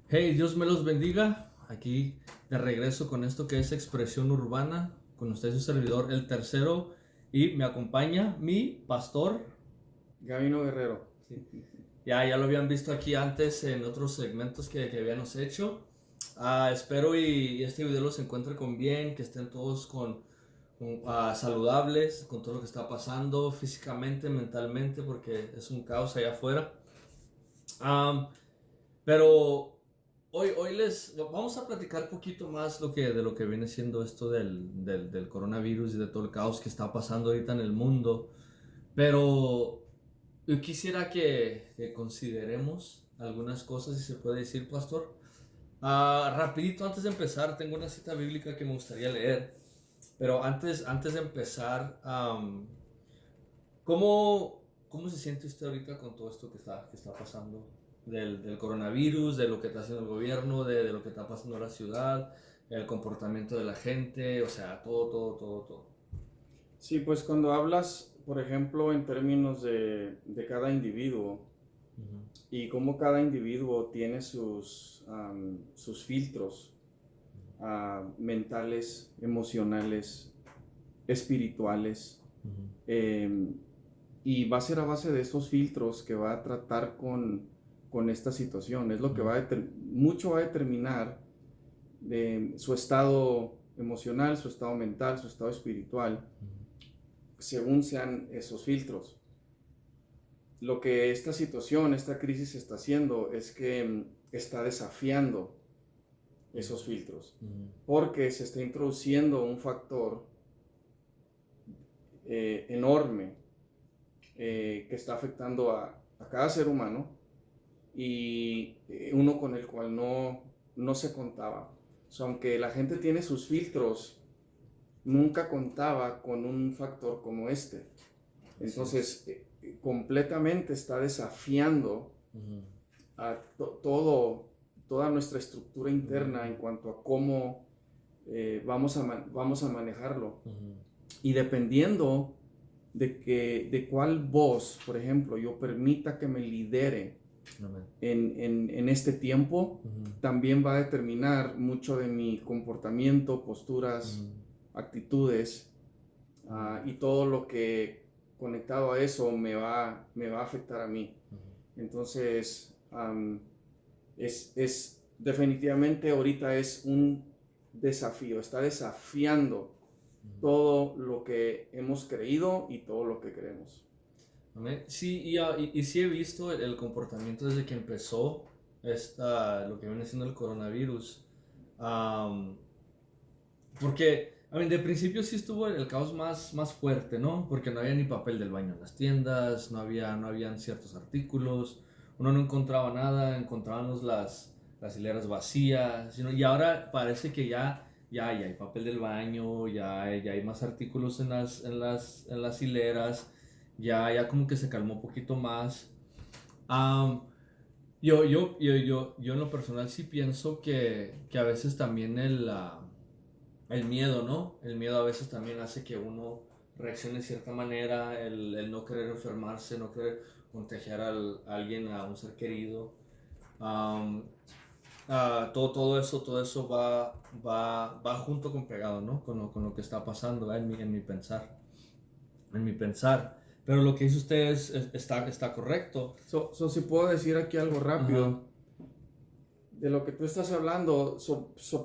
Hey, Dios me los bendiga. Aquí de regreso con esto que es Expresión Urbana. Con usted su servidor, el tercero. Y me acompaña mi pastor. Gabino Guerrero. Ya lo habían visto aquí antes en otros segmentos que habíamos hecho. Espero y este video los encuentre con bien, que estén todos saludables, con todo lo que está pasando físicamente, mentalmente, porque es un caos allá afuera. Pero hoy les vamos a platicar un poquito más de lo que viene siendo esto del coronavirus y de todo el caos que está pasando ahorita en el mundo. Pero yo quisiera que consideremos algunas cosas, si se puede decir, pastor. Rapidito, antes de empezar, tengo una cita bíblica que me gustaría leer. Pero antes de empezar, ¿cómo se siente usted ahorita con todo esto que está pasando? Del coronavirus, de lo que está haciendo el gobierno, de lo que está pasando en la ciudad, el comportamiento de la gente, o sea, todo. Sí, pues cuando hablas, por ejemplo, en términos de cada individuo Ujú. y cómo cada individuo tiene sus filtros mentales, emocionales, espirituales, Ujú. eh, y va a ser a base de esos filtros que va a tratar con esta situación. Es lo que Ujú. mucho va a determinar de su estado emocional, su estado mental, su estado espiritual, según sean esos filtros. Lo que esta situación, esta crisis está haciendo es que está desafiando esos filtros, Ujú. porque se está introduciendo un factor enorme que está afectando a cada ser humano y uno con el cual no se contaba. O sea, aunque la gente tiene sus filtros, nunca contaba con un factor como este. Entonces, completamente está desafiando Ujú. a toda nuestra estructura interna en cuanto a cómo vamos a manejarlo. Ujú. Y dependiendo de cuál voz, por ejemplo, yo permita que me lidere Amén. en este tiempo, Ujú. también va a determinar mucho de mi comportamiento, posturas, Ujú. actitudes, y todo lo que conectado a eso me va a afectar a mí. Entonces, es definitivamente ahorita es un desafío, está desafiando todo lo que hemos creído y todo lo que creemos. Amén. Sí, y sí he visto el comportamiento desde que empezó lo que viene siendo el coronavirus. Am, Porque, de principio sí estuvo el caos más fuerte, ¿no? Porque no había ni papel del baño en las tiendas, no habían ciertos artículos, uno no encontraba nada, encontrábamos las hileras vacías, y ahora parece que ya hay papel del baño, ya hay más artículos en las hileras, ya como que se calmó un poquito más. Am, yo en lo personal sí pienso que a veces también el miedo, ¿no? El miedo a veces también hace que uno reaccione de cierta manera, el no querer enfermarse, no querer contagiar a alguien, a un ser querido. Am, todo eso va junto con pegado, ¿no? Con lo que está pasando, ¿verdad? En mi pensar. Pero lo que dice usted está correcto. Si puedo decir aquí algo Ajá. rápido, de lo que tú estás hablando,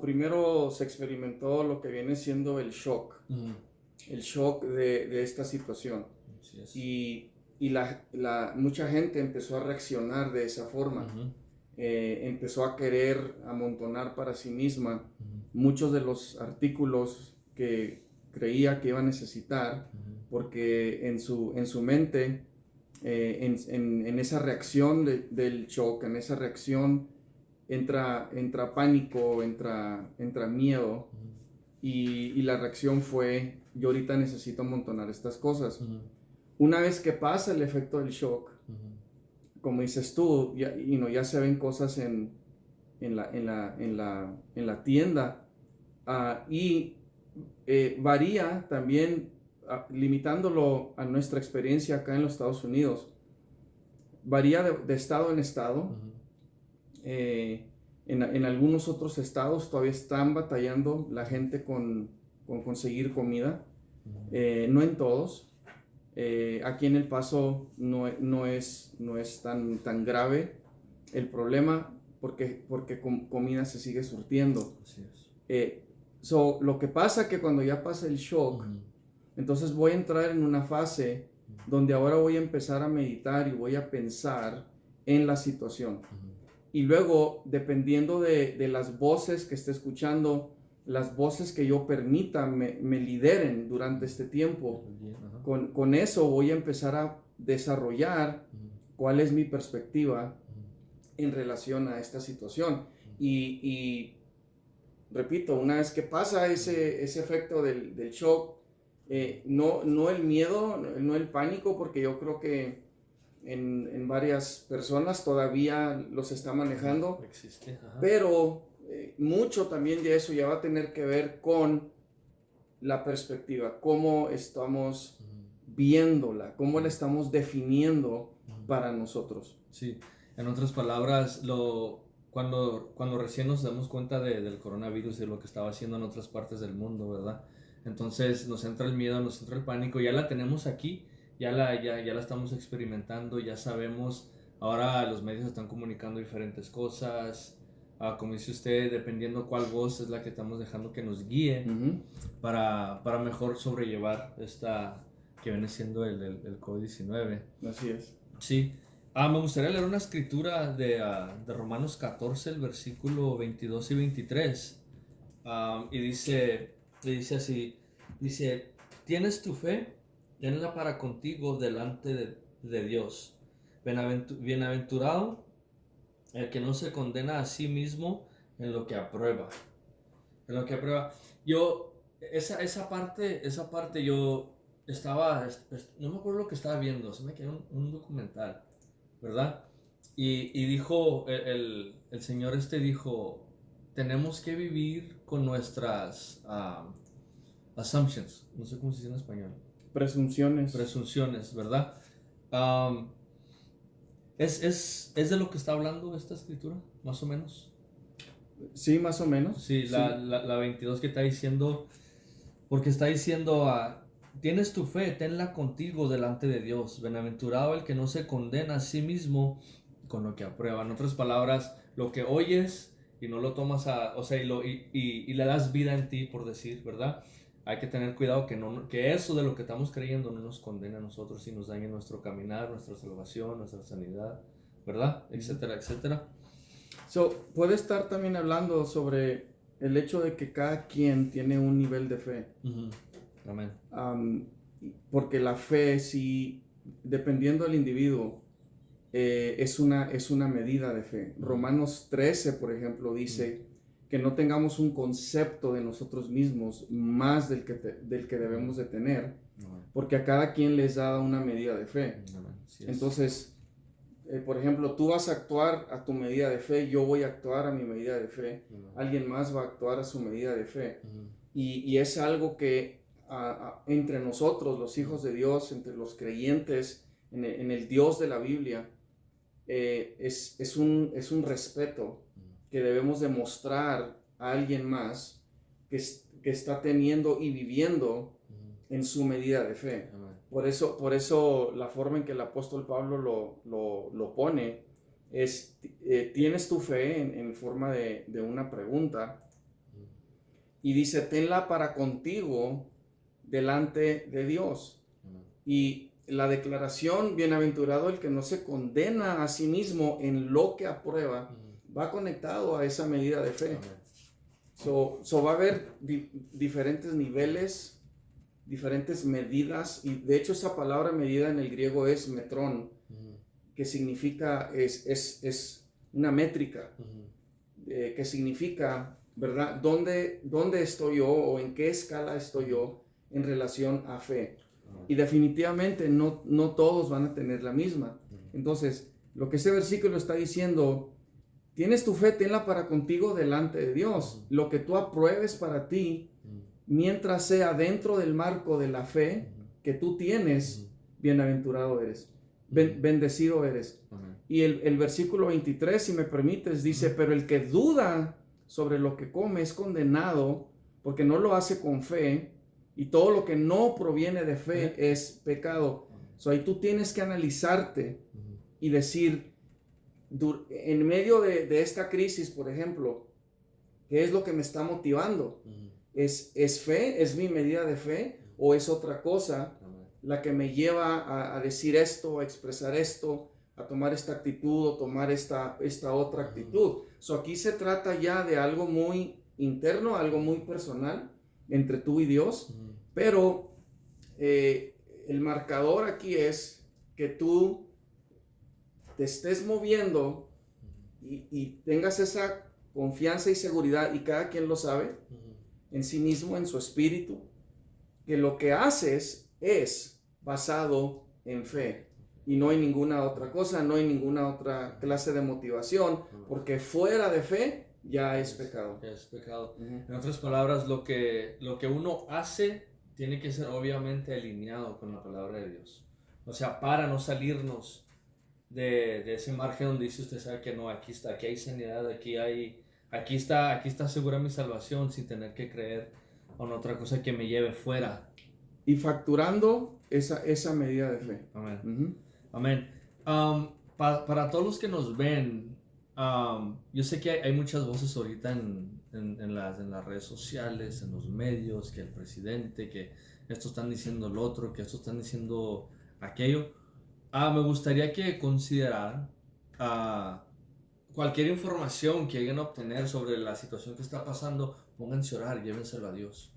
primero se experimentó lo que viene siendo Ujú. el shock de esta situación. Así es. Y mucha gente empezó a reaccionar de esa forma. Ujú. Empezó a querer amontonar para sí misma Ujú. muchos de los artículos que creía que iba a necesitar, Ujú. porque en su mente, en esa reacción del shock, en esa reacción entra pánico, entra miedo, Ujú. y la reacción fue: yo ahorita necesito amontonar estas cosas. Ujú. Una vez que pasa el efecto del shock, Ujú. como dices tú, ya se ven cosas en la tienda, y varía también, limitándolo a nuestra experiencia acá en los Estados Unidos. varía de estado en estado. Ujú. En algunos otros estados todavía están batallando la gente con conseguir comida. No en todos. Aquí en El Paso no es tan grave el problema porque comida se sigue surtiendo. Así es. Lo que pasa que cuando ya pasa el shock, Ujú. entonces voy a entrar en una fase donde ahora voy a empezar a meditar y voy a pensar en la situación. Ujú. Y luego, dependiendo de las voces que esté escuchando, las voces que yo permita me lideren durante este tiempo, Ajá. con eso voy a empezar a desarrollar Ujú. cuál es mi perspectiva Ujú. en relación a esta situación. Y repito, una vez que pasa ese efecto del shock, no el miedo, no el pánico, porque yo creo que en varias personas todavía los está manejando, Existe. Ajá. pero mucho también de eso ya va a tener que ver con la perspectiva, cómo estamos Ujú. viéndola, cómo la estamos definiendo para nosotros. Sí, en otras palabras, cuando recién nos damos cuenta del coronavirus y de lo que estaba haciendo en otras partes del mundo, ¿verdad? Entonces nos entra el miedo, nos entra el pánico, ya la tenemos aquí, ya la estamos experimentando, ya sabemos, ahora los medios están comunicando diferentes cosas, como dice usted, dependiendo cuál voz es la que estamos dejando que nos guíe Ujú. para mejor sobrellevar esta que viene siendo el COVID-19. Así es. Sí. Me gustaría leer una escritura de Romanos 14, el versículo 22 y 23. Y dice así, dice, tienes tu fe, tenla para contigo delante de Dios. Bienaventurado el que no se condena a sí mismo en lo que aprueba. En lo que aprueba. Yo, esa parte yo no me acuerdo lo que estaba viendo, se me quedó un documental, ¿verdad? Y dijo, el señor dijo, tenemos que vivir con nuestras assumptions, no sé cómo se dice en español, Presunciones. presunciones, ¿verdad? Um, ¿es de lo que está hablando esta escritura, más o menos? Sí, más o menos. Sí, Sí. la 22 que está diciendo, porque está diciendo, tienes tu fe, tenla contigo delante de Dios. Bienaventurado el que no se condena a sí mismo con lo que aprueba. En otras palabras, lo que oyes y no lo tomas y le das vida en ti, por decir, ¿verdad? Hay que tener cuidado que eso de lo que estamos creyendo no nos condene a nosotros y nos dañe nuestro caminar, nuestra salvación, nuestra sanidad, ¿verdad? Etcétera, etcétera. Puede estar también hablando sobre el hecho de que cada quien tiene un nivel de fe. Uh-huh. Amén. Porque la fe, sí, dependiendo del individuo, es una medida de fe. Romanos 13, por ejemplo, dice que no tengamos un concepto de nosotros mismos más del que debemos de tener, porque a cada quien les da una medida de fe. Entonces, por ejemplo, tú vas a actuar a tu medida de fe, yo voy a actuar a mi medida de fe, alguien más va a actuar a su medida de fe. Y es algo que entre nosotros, los hijos de Dios, entre los creyentes, en el Dios de la Biblia, es un respeto que debemos demostrar a alguien más que está teniendo y viviendo en su medida de fe. Por eso la forma en que el apóstol Pablo lo pone es, tienes tu fe en forma de una pregunta, y dice, tenla para contigo delante de Dios. Y la declaración, bienaventurado el que no se condena a sí mismo en lo que aprueba, va conectado a esa medida de fe. Va a haber diferentes niveles, diferentes medidas, y de hecho esa palabra medida en el griego es metrón, que significa, es una métrica, que significa, ¿verdad? ¿Dónde estoy yo o en qué escala estoy yo en relación a fe? Y definitivamente no todos van a tener la misma. Entonces, lo que ese versículo está diciendo, tienes tu fe, tenla para contigo delante de Dios. Lo que tú apruebes para ti, mientras sea dentro del marco de la fe que tú tienes, bienaventurado eres. bendecido eres. Amén. Y el versículo 23, si me permites, dice, pero el que duda sobre lo que come es condenado porque no lo hace con fe, y todo lo que no proviene de fe es pecado. So, ahí tú tienes que analizarte y decir, en medio de esta crisis, por ejemplo, ¿qué es lo que me está motivando? ¿Es fe? ¿Es mi medida de fe? ¿O es otra cosa la que me lleva a decir esto, a expresar esto, a tomar esta actitud o tomar esta otra actitud? So, aquí se trata ya de algo muy interno, algo muy personal entre tú y Dios, pero el marcador aquí es que tú te estés moviendo y tengas esa confianza y seguridad, y cada quien lo sabe, en sí mismo, en su espíritu, que lo que haces es basado en fe y no hay ninguna otra cosa, no hay ninguna otra clase de motivación, porque fuera de fe ya es pecado. Es pecado. En otras palabras, lo que uno hace tiene que ser obviamente alineado con la palabra de Dios. O sea, para no salirnos de ese margen donde dice usted sabe que no, aquí hay sanidad, aquí está segura mi salvación, sin tener que creer en otra cosa que me lleve fuera. Y facturando esa medida de fe. Amén. Amén. Para todos los que nos ven, yo sé que hay muchas voces ahorita en las redes sociales, en los medios, que el presidente, que esto están diciendo lo otro, que esto están diciendo aquello. Me gustaría que consideraran cualquier información que lleguen a obtener sobre la situación que está pasando, pónganse a orar, llévenselo a Dios.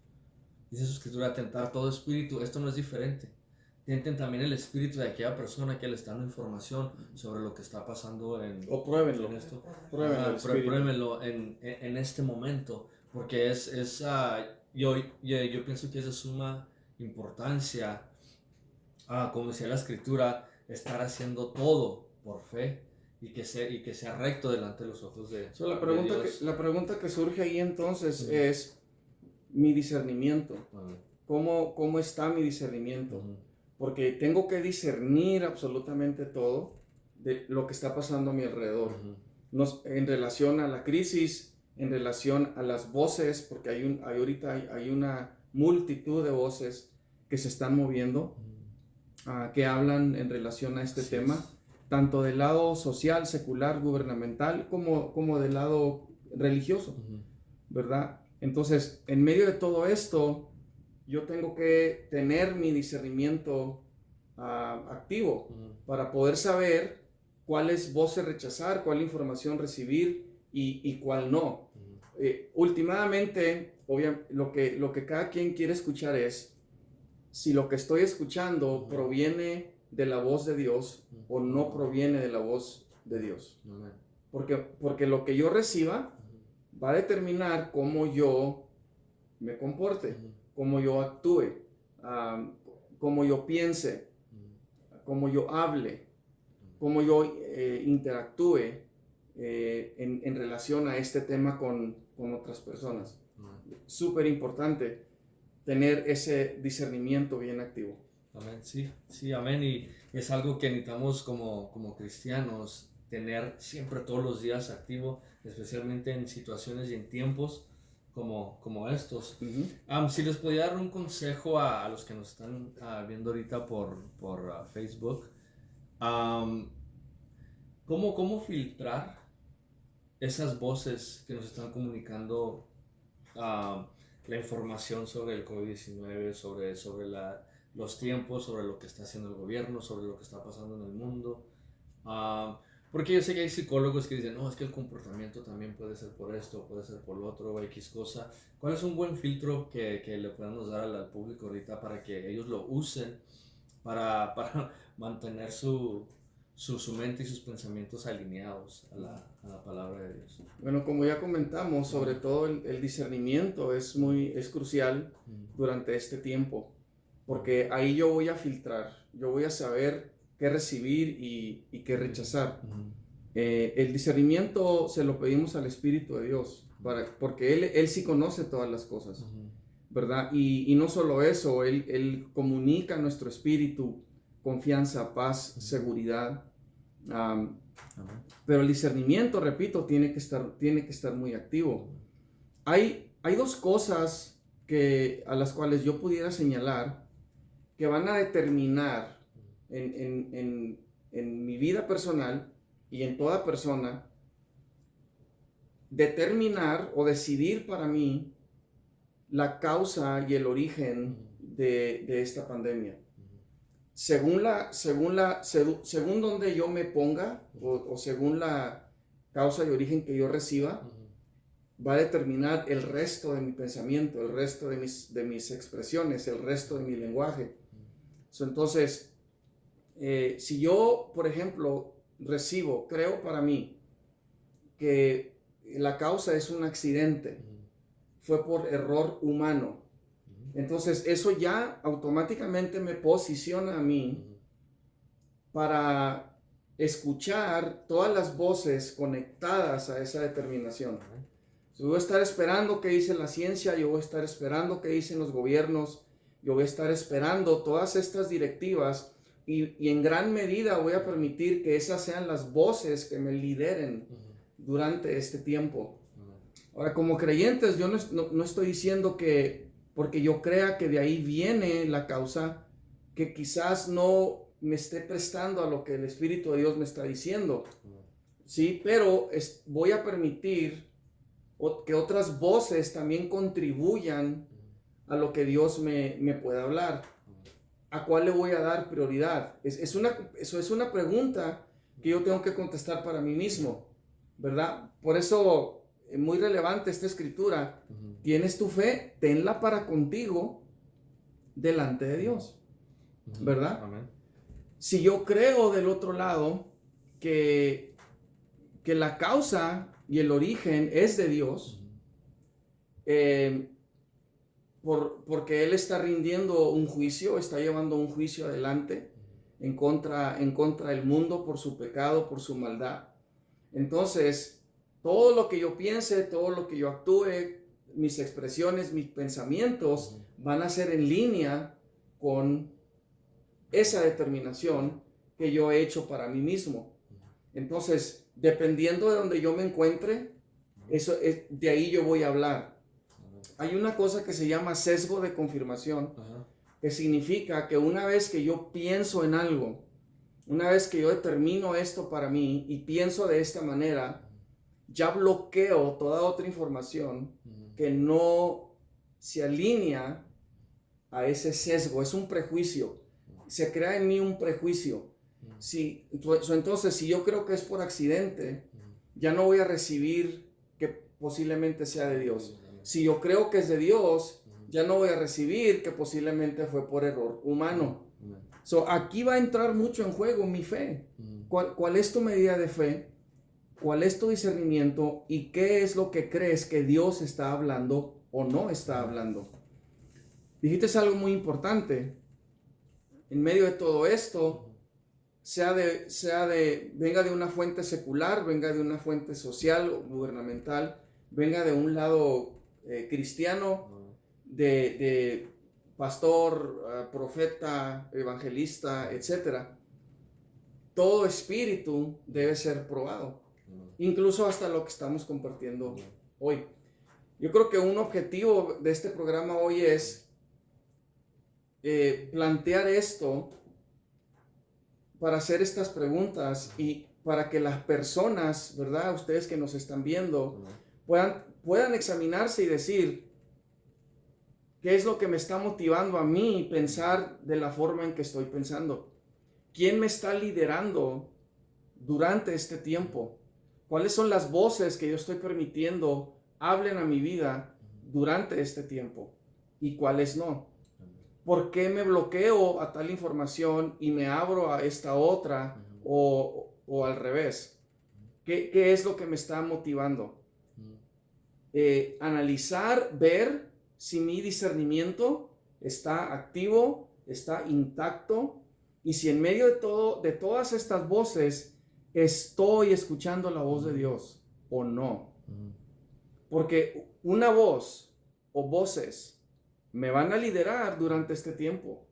Dice su escritura, tentar todo espíritu. Esto no es diferente. Tienten también el espíritu de aquella persona que le está dando información sobre lo que está pasando o pruébenlo. en esto. Pruébenlo en este momento, porque yo pienso que es de suma importancia, como decía la escritura, estar haciendo todo por fe y que sea recto delante de los ojos de, la pregunta que surge ahí entonces es mi discernimiento. ¿Cómo está mi discernimiento? Porque tengo que discernir absolutamente todo de lo que está pasando a mi alrededor. En relación a la crisis, en relación a las voces, porque ahorita hay una multitud de voces que se están moviendo, que hablan en relación a este tema, tanto del lado social, secular, gubernamental, como del lado religioso, ¿verdad? Entonces, en medio de todo esto, yo tengo que tener mi discernimiento activo para poder saber cuáles voces rechazar, cuál información recibir y cuál no. Últimamente, lo que cada quien quiere escuchar es si lo que estoy escuchando proviene de la voz de Dios o no proviene de la voz de Dios. Porque lo que yo reciba va a determinar cómo yo me comporte, cómo yo actúe, cómo yo piense, cómo yo hable, cómo yo interactúe en relación a este tema con otras personas. Súper importante tener ese discernimiento bien activo. Amén, sí, amén. Y es algo que necesitamos como cristianos, tener siempre todos los días activo, especialmente en situaciones y en tiempos como estos. Si les podía dar un consejo a los que nos están viendo ahorita por Facebook, ¿cómo filtrar esas voces que nos están comunicando la información sobre el COVID-19, sobre los tiempos, sobre lo que está haciendo el gobierno, sobre lo que está pasando en el mundo? Porque yo sé que hay psicólogos que dicen, no, es que el comportamiento también puede ser por esto, puede ser por lo otro, o X cosa. ¿Cuál es un buen filtro que le podamos dar al público ahorita para que ellos lo usen para mantener su mente y sus pensamientos alineados a la palabra de Dios? Bueno, como ya comentamos, sobre todo el discernimiento es crucial durante este tiempo, porque ahí yo voy a filtrar, yo voy a saber qué recibir y qué rechazar. El discernimiento se lo pedimos al Espíritu de Dios, porque Él sí conoce todas las cosas, ¿verdad? Y no solo eso, Él comunica a nuestro espíritu confianza, paz, seguridad. Amén. Pero el discernimiento, repito, tiene que estar muy activo. Hay dos cosas a las cuales yo pudiera señalar que van a determinar en mi vida personal y en toda persona, determinar o decidir para mí la causa y el origen de esta pandemia. Según donde yo me ponga o según la causa y origen que yo reciba, va a determinar el resto de mi pensamiento, el resto de mis expresiones, el resto de mi lenguaje. Entonces, si yo, por ejemplo, creo para mí que la causa es un accidente, fue por error humano, entonces eso ya automáticamente me posiciona a mí para escuchar todas las voces conectadas a esa determinación. Yo voy a estar esperando qué dice la ciencia, yo voy a estar esperando qué dicen los gobiernos, yo voy a estar esperando todas estas directivas y en gran medida voy a permitir que esas sean las voces que me lideren durante este tiempo. Ahora, como creyentes, yo no estoy diciendo que porque yo crea que de ahí viene la causa, que quizás no me esté prestando a lo que el Espíritu de Dios me está diciendo. Sí, pero voy a permitir que otras voces también contribuyan a lo que Dios me pueda hablar. ¿A cuál le voy a dar prioridad? Eso es una pregunta que yo tengo que contestar para mí mismo, ¿verdad? Por eso es muy relevante esta escritura. Tienes tu fe, tenla para contigo delante de Dios, ¿verdad? Amén. Si yo creo del otro lado que la causa y el origen es de Dios, porque Él está rindiendo un juicio, está llevando un juicio adelante en contra del mundo por su pecado, por su maldad. Entonces, todo lo que yo piense, todo lo que yo actúe, mis expresiones, mis pensamientos van a ser en línea con esa determinación que yo he hecho para mí mismo. Entonces, dependiendo de donde yo me encuentre, de ahí yo voy a hablar. Hay una cosa que se llama sesgo de confirmación, que significa que una vez que yo pienso en algo, una vez que yo determino esto para mí y pienso de esta manera, ya bloqueo toda otra información que no se alinea a ese sesgo. Es un prejuicio. Se crea en mí un prejuicio. Entonces, si yo creo que es por accidente, ya no voy a recibir que posiblemente sea de Dios. Si yo creo que es de Dios, ya no voy a recibir que posiblemente fue por error humano. Aquí va a entrar mucho en juego mi fe. ¿Cuál es tu medida de fe? ¿Cuál es tu discernimiento? ¿Y qué es lo que crees que Dios está hablando o no está hablando? Dijiste algo muy importante. En medio de todo esto, venga de una fuente secular, venga de una fuente social o gubernamental, venga de un lado cristiano, de pastor, profeta, evangelista, etc. Todo espíritu debe ser probado, incluso hasta lo que estamos compartiendo hoy. Yo creo que un objetivo de este programa hoy es plantear esto para hacer estas preguntas y para que las personas, ¿verdad? Ustedes que nos están viendo, puedan examinarse y decir, ¿qué es lo que me está motivando a mí pensar de la forma en que estoy pensando? ¿Quién me está liderando durante este tiempo? ¿Cuáles son las voces que yo estoy permitiendo hablen a mi vida durante este tiempo? ¿Y cuáles no? ¿Por qué me bloqueo a tal información y me abro a esta otra o al revés? ¿Qué es lo que me está motivando? Analizar, ver si mi discernimiento está activo, está intacto, y si en medio de todas estas voces estoy escuchando la voz de Dios o no. Porque una voz o voces me van a liderar durante este tiempo,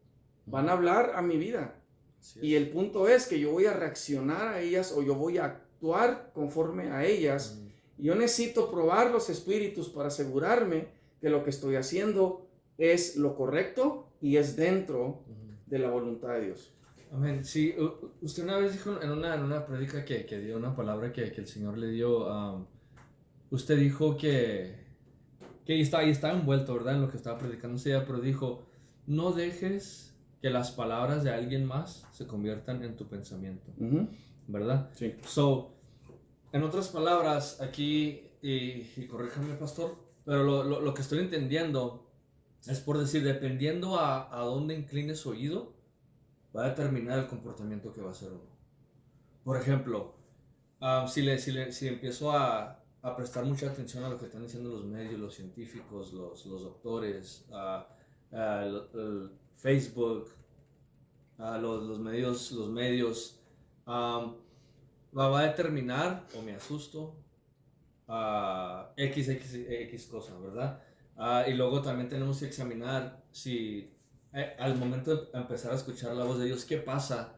van a hablar a mi vida. Así es. Y el punto es que yo voy a reaccionar a ellas o yo voy a actuar conforme a ellas. Yo necesito probar los espíritus para asegurarme que lo que estoy haciendo es lo correcto y es dentro de la voluntad de Dios. Amén. Sí, usted una vez dijo en una prédica que dio una palabra que el Señor le dio, usted dijo que estaba envuelto, ¿verdad? En lo que estaba predicando usted, pero dijo, no dejes que las palabras de alguien más se conviertan en tu pensamiento, ¿verdad? Sí. So, en otras palabras, aquí, y corríjame, pastor, pero lo que estoy entendiendo es por decir, dependiendo a dónde incline su oído, va a determinar el comportamiento que va a hacer uno. Por ejemplo, si empiezo a prestar mucha atención a lo que están diciendo los medios, los científicos, los doctores, el Facebook, los medios, va a determinar o me asusto X cosa, ¿verdad? Y luego también tenemos que examinar si al momento de empezar a escuchar la voz de Dios, ¿qué pasa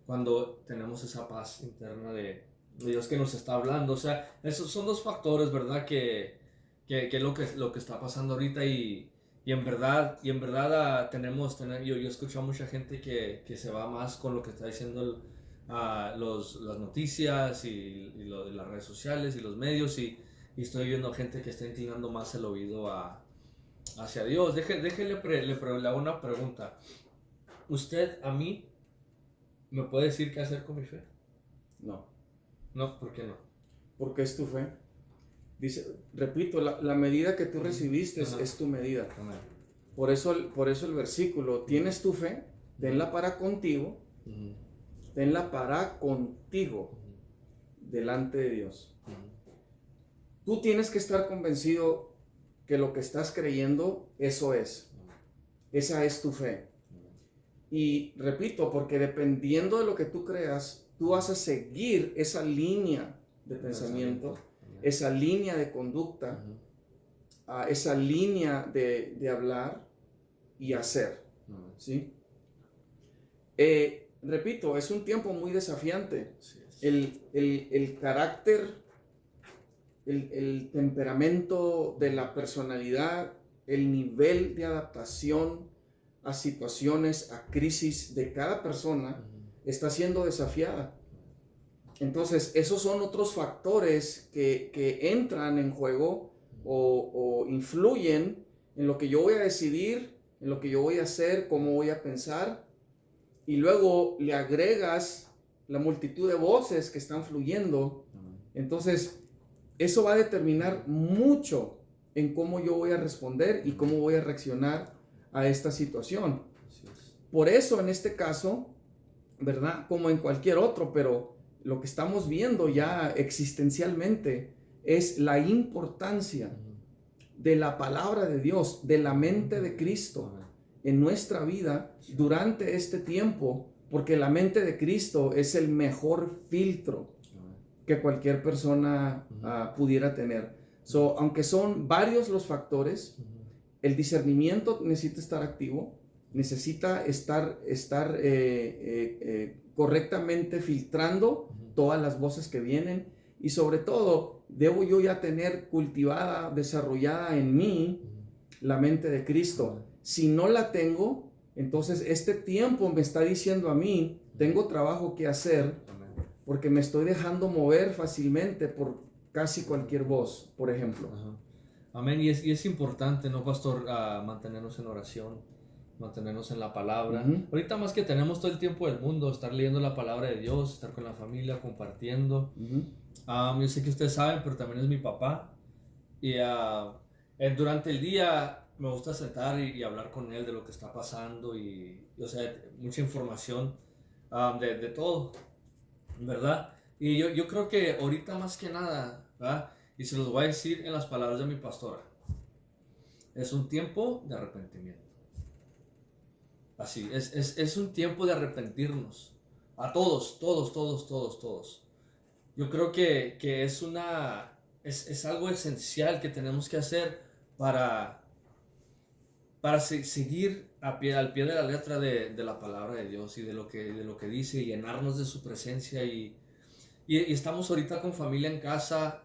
cuando tenemos esa paz interna de Dios que nos está hablando? O sea, esos son dos factores, ¿verdad? Que es lo que está pasando ahorita y en verdad yo he escuchado a mucha gente que se va más con lo que está diciendo las noticias y lo de las redes sociales y los medios y estoy viendo gente que está inclinando más el oído hacia Dios. Le hago una pregunta. ¿Usted a mí me puede decir qué hacer con mi fe? No. No, ¿por qué no? Porque es tu fe. Dice, repito, la medida que tú recibiste es tu medida. Amén. Por eso el versículo, tienes tu fe, tenla para contigo, tenla para contigo delante de Dios. Tú tienes que estar convencido que lo que estás creyendo, eso es. Esa es tu fe. Y repito, porque dependiendo de lo que tú creas, tú vas a seguir esa línea de pensamiento, esa línea de conducta, esa línea de hablar y hacer. ¿Sí? Repito, es un tiempo muy desafiante. El carácter, el temperamento de la personalidad, el nivel de adaptación a situaciones, a crisis de cada persona está siendo desafiada. Entonces, esos son otros factores que entran en juego o influyen en lo que yo voy a decidir, en lo que yo voy a hacer, cómo voy a pensar, y luego le agregas la multitud de voces que están fluyendo. Entonces, eso va a determinar mucho en cómo yo voy a responder y cómo voy a reaccionar a esta situación. Por eso, en este caso, ¿verdad? Como en cualquier otro, pero lo que estamos viendo ya existencialmente es la importancia de la palabra de Dios, de la mente de Cristo en nuestra vida durante este tiempo, porque la mente de Cristo es el mejor filtro que cualquier persona pudiera tener. Aunque son varios los factores, el discernimiento necesita estar activo, necesita estar correctamente filtrando todas las voces que vienen, y sobre todo debo yo ya tener cultivada, desarrollada en mí la mente de Cristo. Si no la tengo, entonces este tiempo me está diciendo a mí, tengo trabajo que hacer, porque me estoy dejando mover fácilmente por casi cualquier voz, por ejemplo. Amén. Y es importante, ¿no, pastor? Mantenernos en oración, mantenernos en la palabra. Ahorita más que tenemos todo el tiempo del mundo, estar leyendo la palabra de Dios, estar con la familia, compartiendo. Yo sé que ustedes saben, pero también es mi papá. Y durante el día me gusta sentar y hablar con él de lo que está pasando y o sea, mucha información de todo, ¿verdad? Y yo creo que ahorita más que nada, ¿verdad? Y se los voy a decir en las palabras de mi pastora, es un tiempo de arrepentimiento. Así, es un tiempo de arrepentirnos. A todos. Yo creo que es algo esencial que tenemos que hacer para seguir al pie de la letra de la palabra de Dios y de lo que dice, y llenarnos de su presencia. Y estamos ahorita con familia en casa.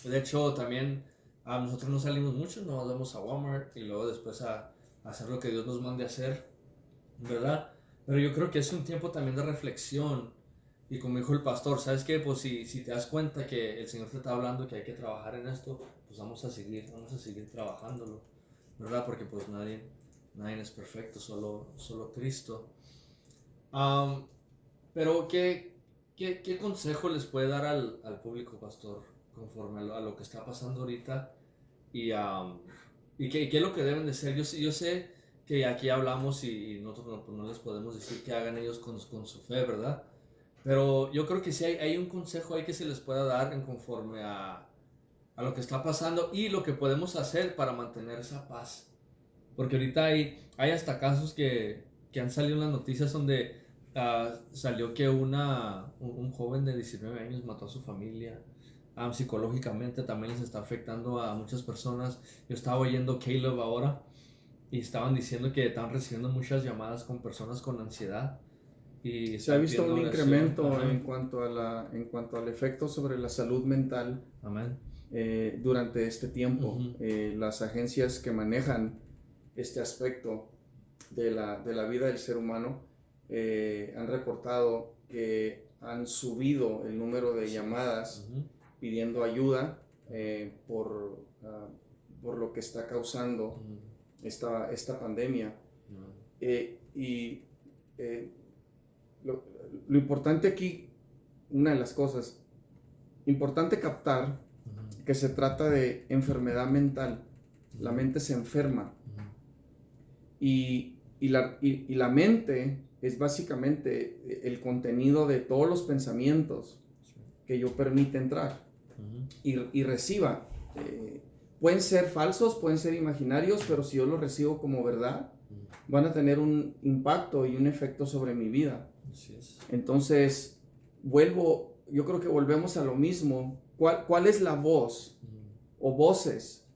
De hecho, también nosotros no salimos mucho, nos vamos a Walmart y luego después a hacer lo que Dios nos mande a hacer, ¿verdad? Pero yo creo que es un tiempo también de reflexión. Y como dijo el pastor, ¿sabes qué? Pues si te das cuenta que el Señor te está hablando que hay que trabajar en esto, pues vamos a seguir trabajándolo, ¿verdad? Porque pues nadie es perfecto, solo Cristo. Pero ¿qué consejo les puede dar al público, pastor, conforme a lo que está pasando ahorita? Y qué es lo que deben de ser. Yo sé que aquí hablamos y nosotros no les podemos decir que hagan ellos con su fe, ¿verdad? Pero yo creo que sí hay un consejo ahí que se les pueda dar en conforme a lo que está pasando y lo que podemos hacer para mantener esa paz. Porque ahorita hay hasta casos que han salido en las noticias donde salió que un joven de 19 años mató a su familia. Psicológicamente también les está afectando a muchas personas. Yo estaba oyendo Caleb ahora y estaban diciendo que están recibiendo muchas llamadas con personas con ansiedad. Y Se ha visto un incremento Ajá. en cuanto al efecto sobre la salud mental. Amén. Durante este tiempo. Uh-huh. Las agencias que manejan este aspecto de la vida del ser humano han reportado que han subido el número de llamadas Uh-huh. pidiendo ayuda por lo que está causando esta pandemia. Y lo importante aquí, una de las cosas, importante captar que se trata de enfermedad mental. La mente se enferma. Y la mente es básicamente el contenido de todos los pensamientos que yo permite entrar y reciba. Pueden ser falsos, pueden ser imaginarios, pero si yo los recibo como verdad, van a tener un impacto y un efecto sobre mi vida. Entonces, yo creo que volvemos a lo mismo. ¿Cuál es la voz o voces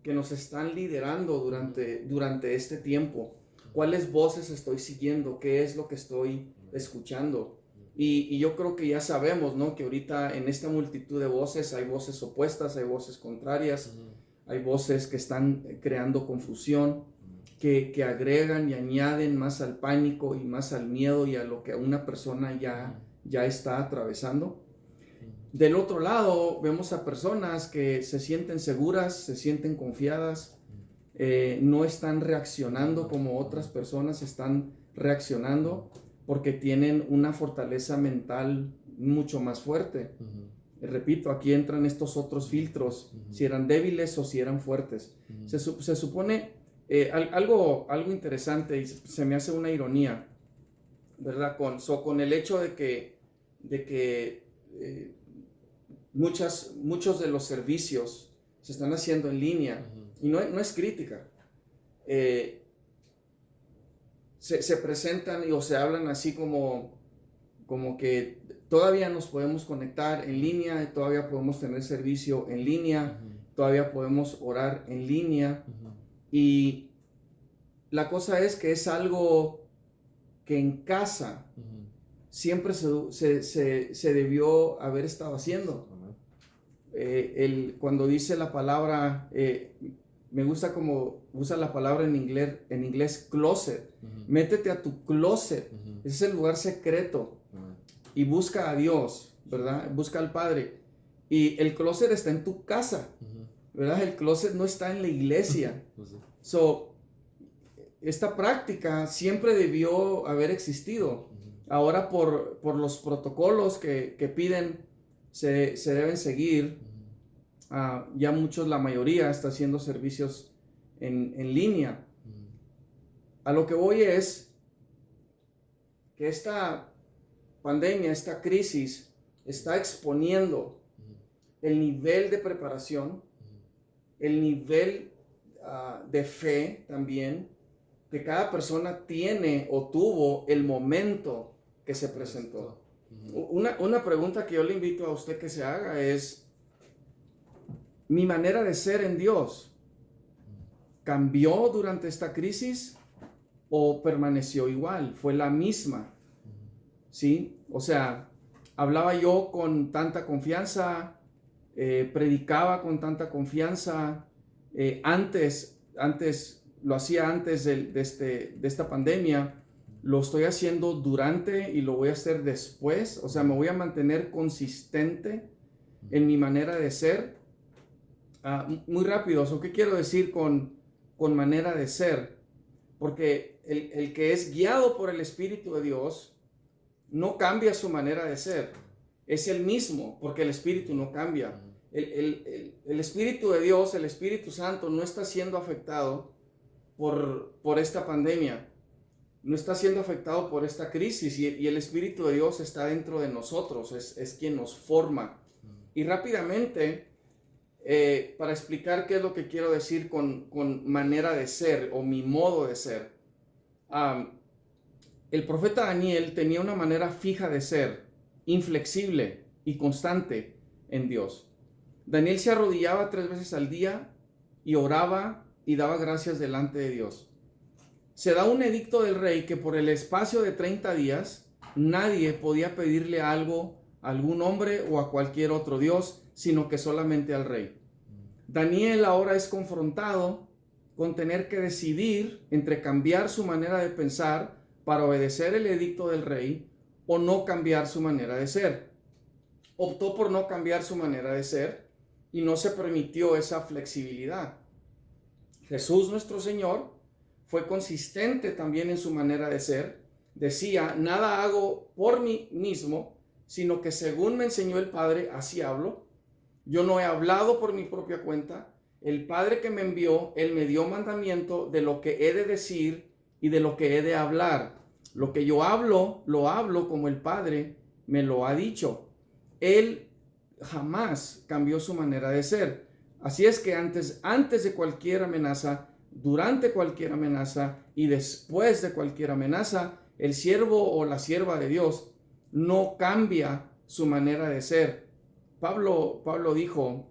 que nos están liderando durante este tiempo? ¿Cuáles voces estoy siguiendo? ¿Qué es lo que estoy escuchando? Y yo creo que ya sabemos, ¿no? Que ahorita en esta multitud de voces hay voces opuestas, hay voces contrarias, hay voces que están creando confusión, que agregan y añaden más al pánico y más al miedo y a lo que una persona ya está atravesando. Del otro lado, vemos a personas que se sienten seguras, se sienten confiadas, no están reaccionando como otras personas están reaccionando porque tienen una fortaleza mental mucho más fuerte. Repito, aquí entran estos otros filtros, si eran débiles o si eran fuertes. Se supone, algo interesante y se me hace una ironía, ¿verdad? Con el hecho de que muchos de los servicios se están haciendo en línea, y no es crítica. Se presentan o se hablan así como que todavía nos podemos conectar en línea, todavía podemos tener servicio en línea, todavía podemos orar en línea. Y la cosa es que es algo que en casa siempre se debió haber estado haciendo. Cuando dice la palabra, me gusta como usa la palabra en inglés closet. Métete a tu closet. Ese es el lugar secreto. Y busca a Dios, ¿verdad? Busca al Padre. Y el closet está en tu casa, ¿verdad? El closet no está en la iglesia. Esta práctica siempre debió haber existido. Ahora por los protocolos que piden se deben seguir. Ya la mayoría está haciendo servicios en línea. A lo que voy es que esta pandemia, esta crisis, está exponiendo el nivel de preparación, el nivel de fe también, que cada persona tiene o tuvo el momento que se presentó. Una pregunta que yo le invito a usted que se haga es: mi manera de ser en Dios cambió durante esta crisis o permaneció igual? ¿Fue la misma? ¿Sí? O sea, hablaba yo con tanta confianza, predicaba con tanta confianza, antes lo hacía antes de esta pandemia, lo estoy haciendo durante y lo voy a hacer después. O sea, me voy a mantener consistente en mi manera de ser. Muy rápido, ¿qué quiero decir con manera de ser? Porque el que es guiado por el Espíritu de Dios no cambia su manera de ser. Es el mismo, porque el Espíritu no cambia. El Espíritu de Dios, el Espíritu Santo, no está siendo afectado por esta pandemia. No está siendo afectado por esta crisis, y el Espíritu de Dios está dentro de nosotros, es quien nos forma. Y rápidamente, para explicar qué es lo que quiero decir con manera de ser o mi modo de ser. El profeta Daniel tenía una manera fija de ser, inflexible y constante en Dios. Daniel se arrodillaba 3 veces al día y oraba y daba gracias delante de Dios. Se da un edicto del rey que por el espacio de 30 días nadie podía pedirle algo a algún hombre o a cualquier otro dios, sino que solamente al rey. Daniel ahora es confrontado con tener que decidir entre cambiar su manera de pensar para obedecer el edicto del rey o no cambiar su manera de ser. Optó por no cambiar su manera de ser y no se permitió esa flexibilidad. Jesús nuestro Señor fue consistente también en su manera de ser. Decía, nada hago por mí mismo, sino que según me enseñó el Padre, así hablo. Yo no he hablado por mi propia cuenta. El Padre que me envió, Él me dio mandamiento de lo que he de decir y de lo que he de hablar. Lo que yo hablo, lo hablo como el Padre me lo ha dicho. Él jamás cambió su manera de ser. Así es que antes de cualquier amenaza, durante cualquier amenaza y después de cualquier amenaza, el siervo o la sierva de Dios no cambia su manera de ser. Pablo dijo,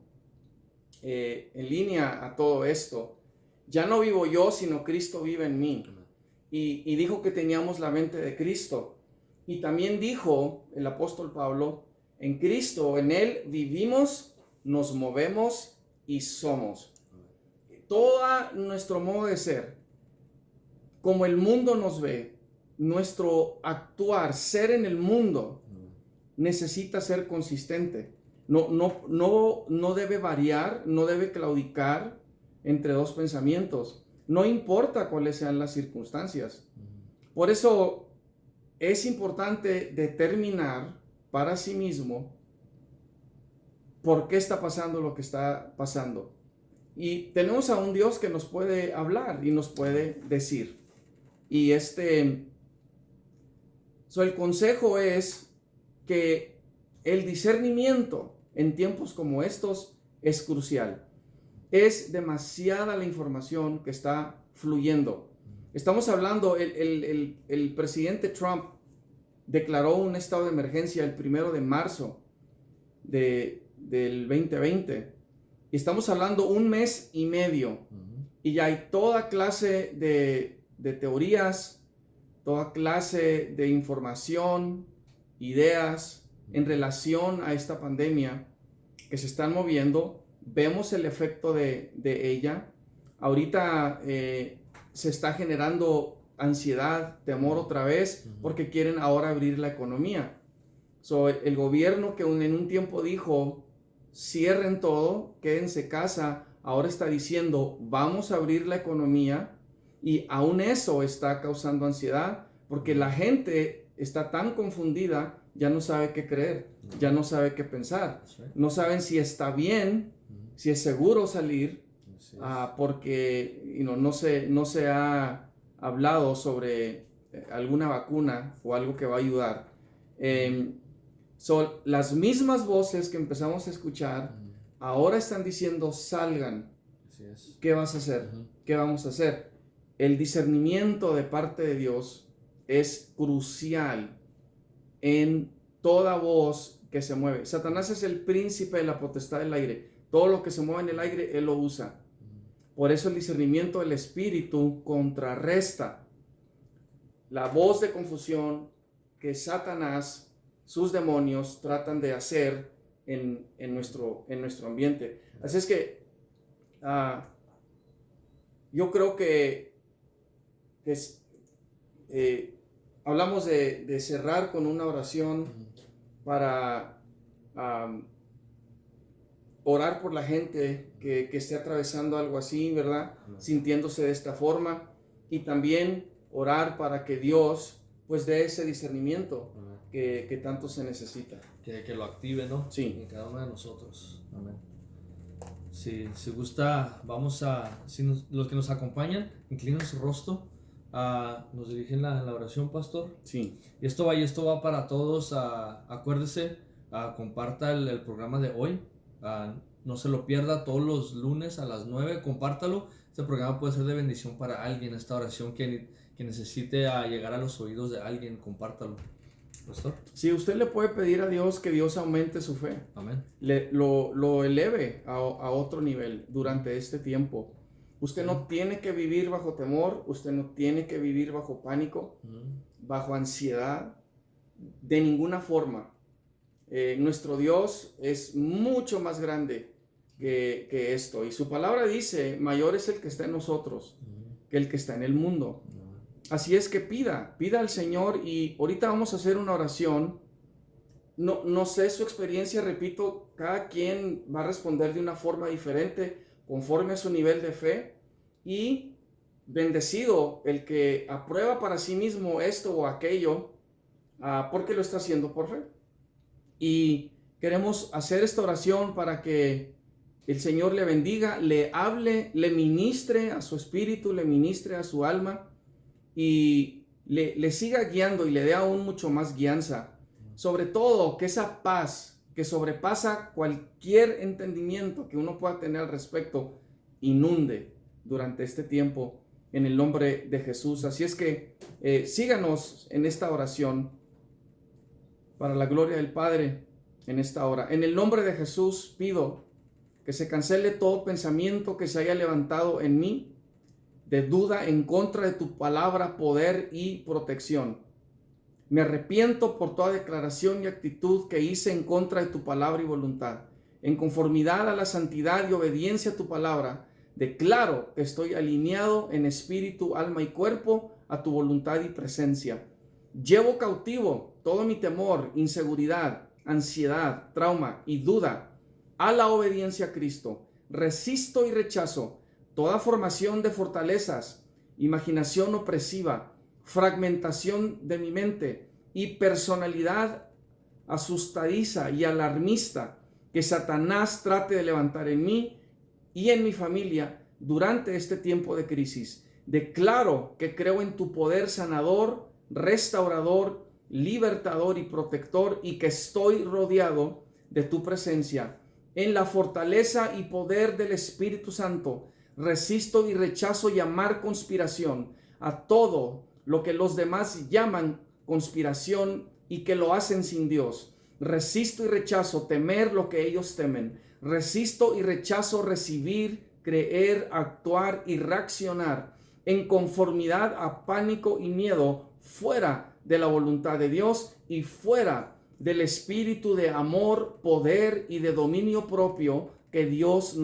en línea a todo esto, ya no vivo yo, sino Cristo vive en mí. Y dijo que teníamos la mente de Cristo. Y también dijo el apóstol Pablo, en Cristo, en Él vivimos, nos movemos y somos. Todo nuestro modo de ser, como el mundo nos ve, nuestro actuar, ser en el mundo, necesita ser consistente. No debe variar, no debe claudicar entre dos pensamientos. No importa cuáles sean las circunstancias. Por eso es importante determinar para sí mismo por qué está pasando lo que está pasando. Y tenemos a un Dios que nos puede hablar y nos puede decir. Y el consejo es que el discernimiento en tiempos como estos es crucial. Es demasiada la información que está fluyendo. Estamos hablando, el presidente Trump declaró un estado de emergencia el 1 de marzo del 2020. Y estamos hablando 1 mes y medio. Y ya hay toda clase de teorías, toda clase de información, ideas en relación a esta pandemia que se están moviendo. Vemos el efecto de ella. Ahorita se está generando ansiedad, temor otra vez, porque quieren ahora abrir la economía. El gobierno que en un tiempo dijo, cierren todo, quédense casa, ahora está diciendo, vamos a abrir la economía, y aún eso está causando ansiedad, porque la gente está tan confundida, ya no sabe qué creer, ya no sabe qué pensar, no saben si está bien, si es seguro salir, porque no se ha hablado sobre alguna vacuna o algo que va a ayudar. Son las mismas voces que empezamos a escuchar, ahora están diciendo, salgan. ¿Qué vas a hacer? ¿Qué vamos a hacer? El discernimiento de parte de Dios es crucial en toda voz que se mueve. Satanás es el príncipe de la potestad del aire. Todo lo que se mueve en el aire, él lo usa. Por eso el discernimiento del Espíritu contrarresta la voz de confusión que Satanás, sus demonios, tratan de hacer en nuestro ambiente. Así es que yo creo que hablamos de cerrar con una oración para orar por la gente que esté atravesando algo así, ¿verdad? Sintiéndose de esta forma, y también orar para que Dios pues dé ese discernimiento que tanto se necesita. Que lo active, ¿no? Sí. En cada uno de nosotros. Amén. Si gusta, vamos a, los que nos acompañan, inclinen su rostro, nos dirigen la oración, pastor. Sí. Y esto va para todos. Acuérdese, comparta el programa de hoy. No se lo pierda, todos los lunes a las 9, compártalo. Este programa puede ser de bendición para alguien. Esta oración que necesite llegar a los oídos de alguien, compártalo. Pastor. Sí, usted le puede pedir a Dios que Dios aumente su fe. Amén. Lo eleve a otro nivel durante este tiempo. Usted no tiene que vivir bajo temor, usted no tiene que vivir bajo pánico, bajo ansiedad, de ninguna forma. Nuestro Dios es mucho más grande que esto. Y su palabra dice, mayor es el que está en nosotros que el que está en el mundo. Así es que pida al Señor, y ahorita vamos a hacer una oración. No sé su experiencia, repito, cada quien va a responder de una forma diferente conforme a su nivel de fe, y bendecido el que aprueba para sí mismo esto o aquello, porque lo está haciendo por fe. Y queremos hacer esta oración para que el Señor le bendiga, le hable, le ministre a su espíritu, le ministre a su alma, y le siga guiando y le dé aún mucho más guianza. Sobre todo, que esa paz que sobrepasa cualquier entendimiento que uno pueda tener al respecto inunde durante este tiempo, en el nombre de Jesús. Así es que síganos en esta oración para la gloria del Padre en esta hora. En el nombre de Jesús pido que se cancele todo pensamiento que se haya levantado en mí de duda en contra de tu palabra, poder y protección. Me arrepiento por toda declaración y actitud que hice en contra de tu palabra y voluntad. En conformidad a la santidad y obediencia a tu palabra, declaro que estoy alineado en espíritu, alma y cuerpo a tu voluntad y presencia. Llevo cautivo todo mi temor, inseguridad, ansiedad, trauma y duda a la obediencia a Cristo. Resisto y rechazo toda formación de fortalezas, imaginación opresiva, fragmentación de mi mente y personalidad asustadiza y alarmista que Satanás trate de levantar en mí y en mi familia durante este tiempo de crisis. Declaro que creo en tu poder sanador, restaurador, libertador y protector, y que estoy rodeado de tu presencia. En la fortaleza y poder del Espíritu Santo, resisto y rechazo llamar conspiración a todo lo que los demás llaman conspiración y que lo hacen sin Dios. Resisto y rechazo temer lo que ellos temen. Resisto y rechazo recibir, creer, actuar y reaccionar en conformidad a pánico y miedo, fuera de la voluntad de Dios y fuera del espíritu de amor, poder y de dominio propio que Dios